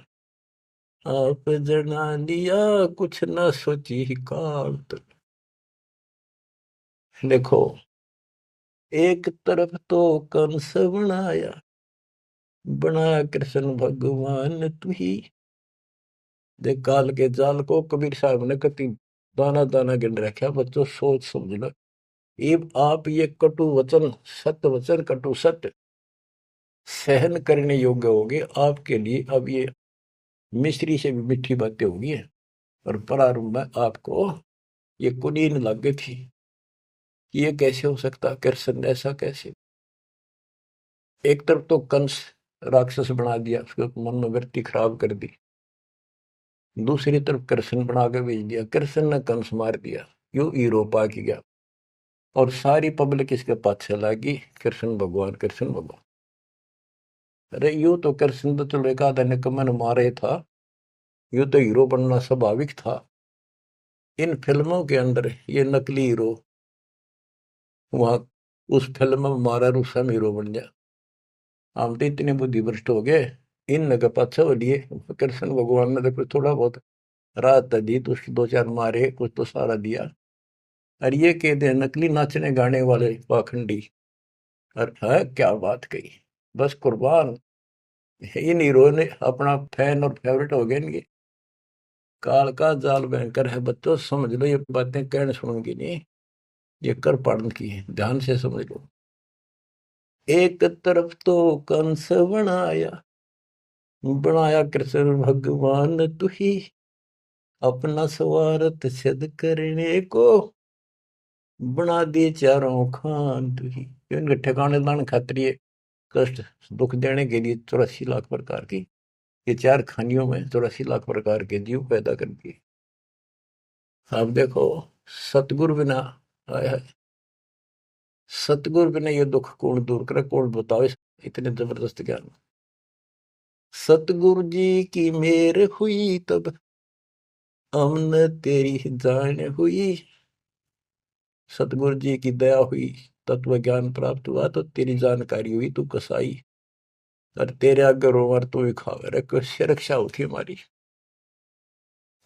आप जना लिया कुछ न सोची काल तन। देखो, एक तरफ तो कंस बनाया, बना कृष्ण भगवान तू ही। देख काल के जाल को कबीर साहब ने कति दाना दाना गिन रखा। बच्चों सोच समझ लो, अब आप ये कटु वचन, सत्य वचन कटु सत्य सहन करने योग्य होगे आपके लिए। अब ये मिश्री से भी मीठी बातें होगी। और प्रारंभ में आपको ये कुनीन लग गई थी कि ये कैसे हो सकता, कृष्ण ऐसा कैसे। एक तरफ तो कंस राक्षस बना दिया, उसके मन में वृत्ति खराब कर दी। दूसरी तरफ कृष्ण बना के भेज दिया, कृष्ण ने कंस मार दिया। यू हीरो पा की गया, और सारी पब्लिक इसके पाछे लगी, कृष्ण भगवान कृष्ण भगवान। अरे यू तो कृष्ण तो चलो एक आधा निकम्मा ने मारे था, यू तो हीरो बनना स्वाभाविक था। इन फिल्मों के अंदर ये नकली हीरो वहां उस फिल्म में मारा रूसा में हीरो बन गया। हम तो इतने बुद्धि भ्रष्ट हो गए, इन लगे पाछा हो लिए। कृष्ण भगवान ने देखो थोड़ा बहुत राहत दी, तो उसके दो चार मारे, कुछ तो सारा दिया। और ये कहते हैं नकली नाचने गाने वाले पाखंडी। और है क्या बात कही, बस कुर्बान। इन हीरो ने अपना फैन और फेवरेट हो गए इनके। काल का जाल भयंकर है बच्चों, समझ लो। ये बातें कहने सुनूंगी नहीं, ये कर पढ़ने की है, ध्यान से समझ लो। एक तरफ तो कंस बनाया, बनाया कृष्ण भगवान तू ही। अपना स्वार्थ सिद्ध करने को बना दिए चारों खान तू ही। इनके ठिकाने लाने खातिर ये कष्ट दुख देने के लिए 84 लाख प्रकार की, ये चार खानियों में 84 लाख प्रकार के जीव पैदा कर दिए। अब देखो, सतगुरु बिना, आया सतगुरु बिना ये दुख कौन दूर करे, कौन बताओ इतने जबरदस्त ज्ञान। सतगुरु जी की मेर हुई तब हमने तेरी जान हुई। सतगुरु जी की दया हुई, तत्व ज्ञान प्राप्त हुआ, तो तेरी जानकारी हुई, तू कसाई। और तेरे आगे रोवर तू ही खावे रे, कैसे रक्षा होती हमारी।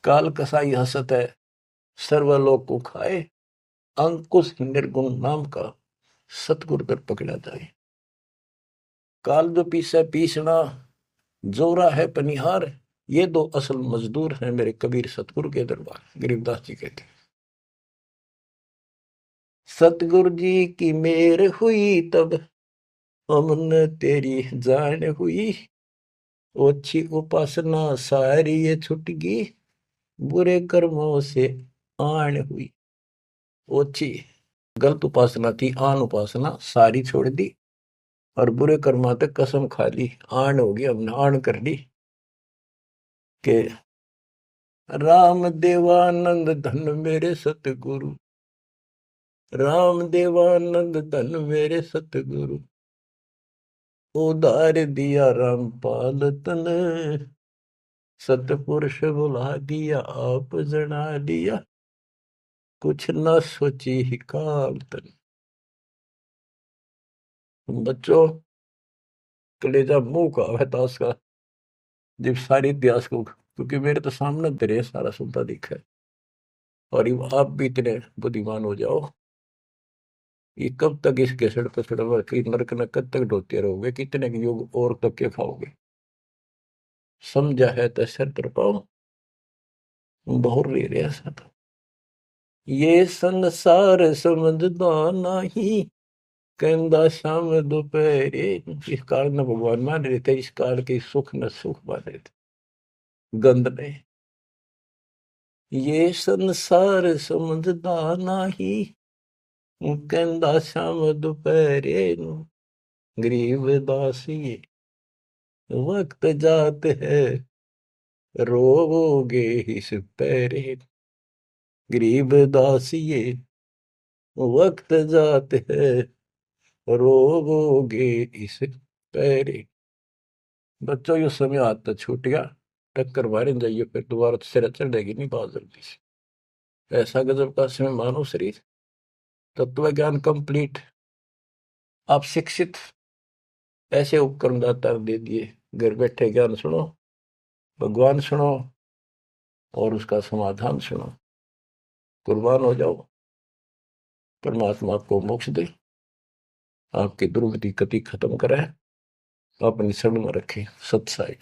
काल कसाई हसत है, सर्वलोक को खाए। अंकुश निर्गुण नाम का सतगुरु कर पकड़ा जाए। काल जो पीसे पीसना, जोरा है पनिहार, ये दो असल मजदूर हैं मेरे कबीर सतगुरु के दरबार। गरीबदास जी कहते हैं, सतगुरु जी की मेर हुई तब हमने तेरी जान हुई, ओछी उपासना सारी ये छुट गई, बुरे कर्मों से आन हुई। ओछी गलत उपासना थी, आन उपासना सारी छोड़ दी, और बुरे कर्मा तक कसम खा ली, आन होगी, हमने आन कर ली के राम देवानंद धन मेरे सतगुरु, राम देवानंद धन मेरे सतगुरु, उधार दिया रामपाल तन, सतपुरुष बुला दिया आप जना दिया, कुछ न सोची ही काल तन। बच्चों कलेजा मुंह का है ताश का, जब सारी इतिहास को, क्योंकि मेरे तो सामने तेरे सारा सुनता दिखा है, और ये आप भी इतने बुद्धिमान हो जाओ, ये कब तक इस केसड़ पे चढ़वा कि नरक न कब तक ढोते रहोगे, कितने युग और तक के खाओगे। समझा है तो सर तर पाओ, बहुर ले रहे ऐसा तो ये संसार समझदा नहीं, कहंदा शाम दोपहरे। इस काल न भगवान मान रहे थे, इस काल के सुख न सुख मान रहे थे, गंद ने। ये संसार समझदा नहीं, कहंदा शाम दोपहरे, गरीब दासी वक्त जात है, रोगे इस पैरे। गरीब दासिये वक्त जात है, रोगे इस पैरे। बच्चों ये समय आता छूट गया, टक्कर मारे जाइए, फिर दोबारा तो सिर चढ़ेगी नहीं बहुत जल्दी से। ऐसा गजब का समय मानो शरीर, तत्व ज्ञान कंप्लीट, आप शिक्षित, ऐसे उपकरण दाता दे दिए, घर बैठे ज्ञान सुनो, भगवान सुनो, और उसका समाधान सुनो, कुर्बान हो जाओ, परमात्मा आपको मोक्ष दे, आपकी दुर्गति कति खत्म करे, अपनी शरण में रखे। सत्साई।